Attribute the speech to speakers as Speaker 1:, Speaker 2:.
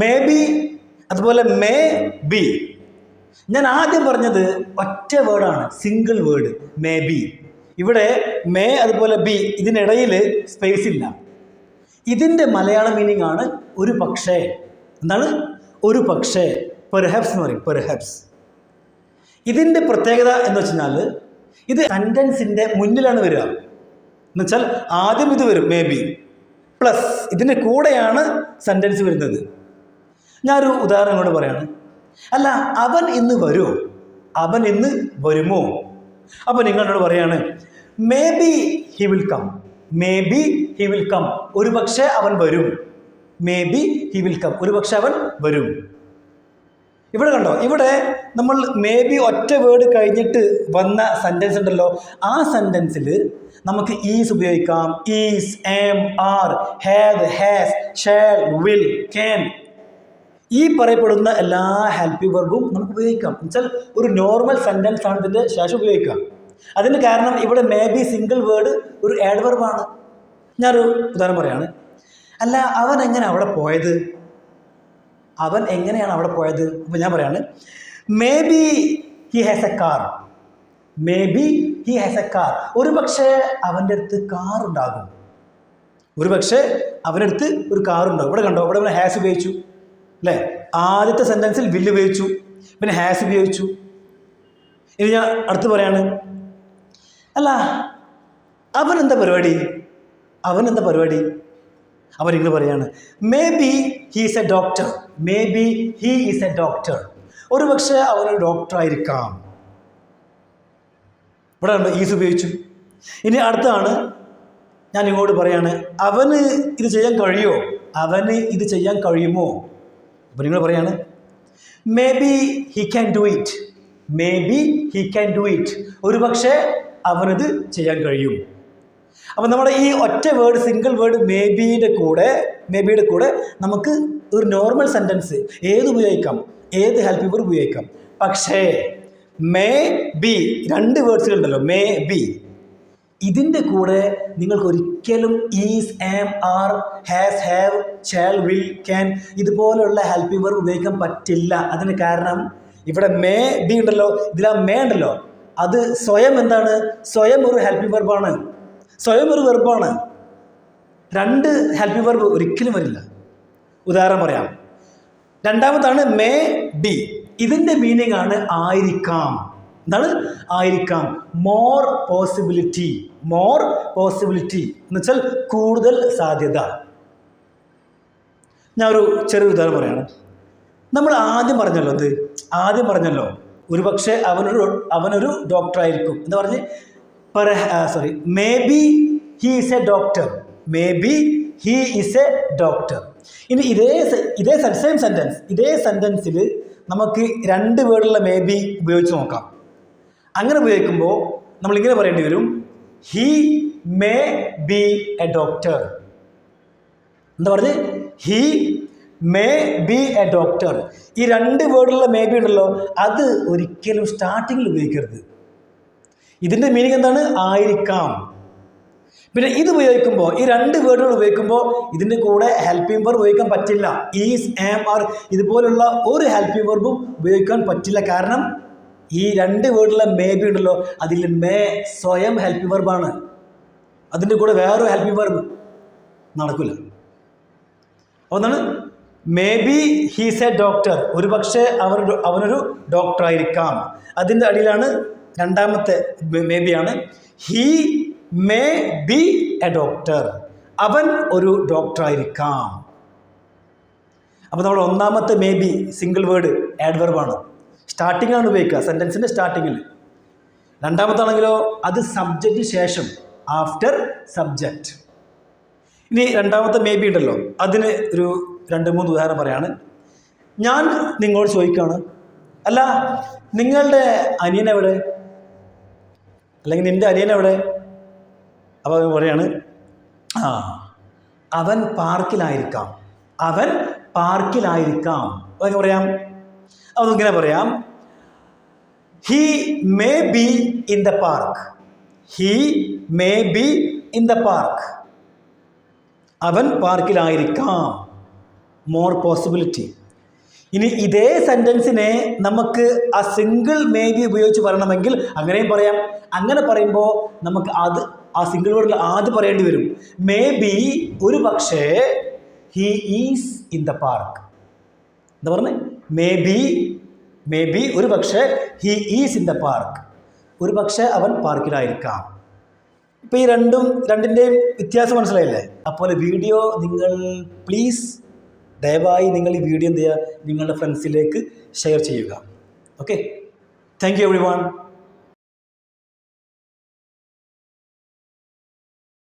Speaker 1: May be അതുപോലെ may be. ഞാൻ ആദ്യം പറഞ്ഞത് ഒറ്റ വേർഡാണ്, സിംഗിൾ വേർഡ് മേ ബി. ഇവിടെ മേ അതുപോലെ ബി, ഇതിനിടയിൽ സ്പേസ് ഇല്ല. ഇതിൻ്റെ മലയാള മീനിങ് ആണ് ഒരു പക്ഷേ. എന്താണ്? ഒരു പക്ഷേ, പെർഹാപ്സ് എന്ന് പറയും, പെർഹാപ്സ്. ഇതിൻ്റെ പ്രത്യേകത എന്ന് വെച്ചാൽ ഇത് സെൻറ്റൻസിൻ്റെ മുന്നിലാണ് വരിക. എന്നുവെച്ചാൽ ആദ്യം ഇത് വരും മേ ബി പ്ലസ് ഇതിൻ്റെ കൂടെയാണ് സെൻറ്റൻസ് വരുന്നത്. ഞാനൊരു ഉദാഹരണം കൊണ്ട് പറയാണ്. അല്ല, അവൻ ഇന്ന് വരുമോ? അവൻ ഇന്ന് വരുമോ? അപ്പോൾ നിങ്ങളോട് പറയാണ് maybe he will come. Maybe he will come, ഒരു പക്ഷേ അവൻ വരും. Maybe he will come, ഒരു പക്ഷേ അവൻ വരും. ഇവിടെ കണ്ടോ, ഇവിടെ നമ്മൾ മേ ബി ഒറ്റ വേർഡ് കഴിഞ്ഞിട്ട് വന്ന സെൻറ്റൻസ് ഉണ്ടല്ലോ, ആ സെൻറ്റൻസിൽ നമുക്ക് ഈസ് ഉപയോഗിക്കാം. Is, am, are, have, has, shall, will, can. ഈ പറയപ്പെടുന്ന എല്ലാ ഹെൽപ്പിംഗ് വെർബും നമുക്ക് ഉപയോഗിക്കാം. എന്നുവെച്ചാൽ ഒരു നോർമൽ സെൻറ്റൻസ് ആണ് ഇതിൻ്റെ ശേഷം ഉപയോഗിക്കാം. അതിന് കാരണം ഇവിടെ മേ ബി സിംഗിൾ വേർഡ് ഒരു ആഡ് വെർബാണ്. ഞാനൊരു ഉദാഹരണം പറയാണ്. അല്ല, അവൻ എങ്ങനെ അവിടെ പോയത്? അവൻ എങ്ങനെയാണ് അവിടെ പോയത്? അപ്പോൾ ഞാൻ പറയാണ് maybe he has A car. May be he has A car, ഒരു പക്ഷേ അവൻ്റെ അടുത്ത് കാർ ഉണ്ടാകും. ഒരു പക്ഷേ അവൻ്റെ അടുത്ത് ഒരു കാർ ഉണ്ടാകും. ഇവിടെ കണ്ടോ, ഇവിടെ ഹാസ് ഉപയോഗിച്ചു അല്ലേ? ആദ്യത്തെ സെൻറ്റൻസിൽ വില്ല് ഉപയോഗിച്ചു, പിന്നെ ഹാസ് ഉപയോഗിച്ചു. ഇനി ഞാൻ അടുത്ത് പറയാണ്. അല്ല, അവൻ എന്താ പരിപാടി? അവൻ എന്താ പരിപാടി? അവൻ ഇങ്ങനെ പറയാണ് maybe he is A doctor. May be he is A doctor, ഒരു പക്ഷേ അവനൊരു ഡോക്ടറായിരിക്കാം. ഇവിടെ കണ്ടോ, ഈസ് ഉപയോഗിച്ചു. ഇനി അടുത്താണ് ഞാൻ ഇങ്ങോട്ട് പറയാണ് അവന് ഇത് ചെയ്യാൻ കഴിയുമോ? അവന് ഇത് ചെയ്യാൻ കഴിയുമോ? അപ്പോൾ നിങ്ങൾ പറയാണ് maybe he can do it. May be he can do it, ഒരു പക്ഷേ അവനത് ചെയ്യാൻ കഴിയും. അപ്പം നമ്മുടെ ഈ ഒറ്റ വേർഡ്, സിംഗിൾ വേർഡ് മേ ബിയുടെ കൂടെ നമുക്ക് ഒരു നോർമൽ സെൻറ്റൻസ് ഏത് ഉപയോഗിക്കാം, ഏത് ഹെൽപ്പിംഗ് വേർഡ് ഉപയോഗിക്കാം. പക്ഷേ മേ ബി, രണ്ട് വേർഡ്സുകൾ ഉണ്ടല്ലോ, മേ ബി, ഇതിൻ്റെ കൂടെ നിങ്ങൾക്ക് ഒരിക്കലും is, am, are, has, have, shall, will, can ഇതുപോലുള്ള ഹെൽപ്പിംഗ് വെർബ് ഉപയോഗിക്കാൻ പറ്റില്ല. അതിന് കാരണം ഇവിടെ മേ ബി ഉണ്ടല്ലോ, ഇതിലാ മേ ഉണ്ടല്ലോ, അത് സ്വയം എന്താണ്? സ്വയം ഒരു ഹെൽപ്പിംഗ് വെർബാണ്, സ്വയം ഒരു വെർബാണ്. രണ്ട് ഹെൽപ്പിംഗ് വെർബ് ഒരിക്കലും വരില്ല. ഉദാഹരണം പറയാം. രണ്ടാമതാണ് മേ ബി, ഇതിൻ്റെ മീനിങ് ആണ് ആയിരിക്കാം. എന്താണ്? ആയിരിക്കാം. More possibility. മോർ പോസിബിലിറ്റി എന്ന് വെച്ചാൽ കൂടുതൽ സാധ്യത. ഞാൻ ഒരു ചെറിയൊരു ഉദാഹരണം പറയാണ്. നമ്മൾ ആദ്യം പറഞ്ഞല്ലോ ഒരു പക്ഷേ അവനൊരു ഡോക്ടറായിരിക്കും എന്ന് പറഞ്ഞ് may be he is A doctor. May be he is A doctor. ഇനി ഇതേ സെൻറ്റൻസിൽ നമുക്ക് രണ്ട് വേർഡുള്ള മേ ബി ഉപയോഗിച്ച് നോക്കാം. അങ്ങനെ ഉപയോഗിക്കുമ്പോൾ നമ്മളിങ്ങനെ പറയേണ്ടി വരും he may be a doctor. എന്താ പറഞ്ഞ്? He may be a doctor. ഈ രണ്ട് വേർഡുള്ള മേ ബി ഉണ്ടല്ലോ, അത് ഒരിക്കലും സ്റ്റാർട്ടിങ്ങിൽ ഉപയോഗിക്കരുത്. ഇതിൻ്റെ മീനിങ് എന്താണ്? ആയിരിക്കാം. പിന്നെ ഇത് ഉപയോഗിക്കുമ്പോൾ, ഈ രണ്ട് വേർഡുകൾ ഉപയോഗിക്കുമ്പോൾ ഇതിൻ്റെ കൂടെ ഹെൽപ്പിംഗ് വെർബ് ഉപയോഗിക്കാൻ പറ്റില്ല. ഈസ്, ആം, ആർ ഇതുപോലുള്ള ഒരു ഹെൽപ്പിംഗ് വെർബും ഉപയോഗിക്കാൻ പറ്റില്ല. കാരണം ഈ രണ്ട് വേർഡുള്ള മേ ബി ഉണ്ടല്ലോ, അതിൽ മേ സ്വയം ഹെൽപ്പിംഗ് വെർബാണ്. അതിൻ്റെ കൂടെ വേറൊരു ഹെൽപ്പിംഗ് വെർബ് നടക്കില്ല. ഒന്നാണ് may be he's a doctor, ഒരു പക്ഷേ അവനൊരു ഡോക്ടറായിരിക്കാം. അതിൻ്റെ അടിയിലാണ് രണ്ടാമത്തെ മേ ബി ആണ്. He may be a doctor, അവൻ ഒരു ഡോക്ടറായിരിക്കാം. അപ്പോൾ നമ്മുടെ ഒന്നാമത്തെ മേ ബി സിംഗിൾ വേർഡ് ആഡ് വെർബാണ്, സ്റ്റാർട്ടിങ്ങിലാണ് ഉപയോഗിക്കുക, സെൻറ്റൻസിൻ്റെ സ്റ്റാർട്ടിങ്ങിൽ. രണ്ടാമത്താണെങ്കിലോ അത് സബ്ജക്റ്റിന് ശേഷം, ആഫ്റ്റർ സബ്ജക്റ്റ്. ഇനി രണ്ടാമത്തെ മേ ബി ഉണ്ടല്ലോ, അതിന് ഒരു 2-3 ഉദാഹരണം പറയാണ്. ഞാൻ നിങ്ങളോട് ചോദിക്കുകയാണ്, അല്ല നിങ്ങളുടെ അനിയനെവിടെ? അല്ലെങ്കിൽ നിൻ്റെ അനിയനെവിടെ? അപ്പോൾ പറയാണ് അവൻ പാർക്കിലായിരിക്കാം. അവൻ പാർക്കിലായിരിക്കാം. അതൊക്കെ പറയാം. അതൊന്നിങ്ങനെ പറയാം. He may be in the park. He may be in the park. അവൻ പാർക്കിലായിരിക്കാം. More possibility. ഇനി ഇതേ സെൻറ്റൻസിനെ നമുക്ക് ആ സിംഗിൾ മേ ബി ഉപയോഗിച്ച് പറയണമെങ്കിൽ അങ്ങനെയും പറയാം. അങ്ങനെ പറയുമ്പോൾ നമുക്ക് ആ സിംഗിൾ വേർഡിൽ ആദ്യം പറയേണ്ടി വരും മേ ബി ഒരു പക്ഷേ he is in the park. എന്താ പറഞ്ഞത്? മേ ബി ഒരു പക്ഷേ he is in the park, ഒരു പക്ഷേ അവൻ പാർക്കിലായിരിക്കാം. ഇപ്പോൾ ഈ രണ്ടിൻ്റെയും വ്യത്യാസം മനസ്സിലായില്ലേ? അപ്പോൾ വീഡിയോ നിങ്ങൾ പ്ലീസ് ദയവായി നിങ്ങൾ ഈ വീഡിയോ എന്ത് ചെയ്യുക, നിങ്ങളുടെ ഫ്രണ്ട്സിലേക്ക് ഷെയർ ചെയ്യുക. Okay, thank you everyone.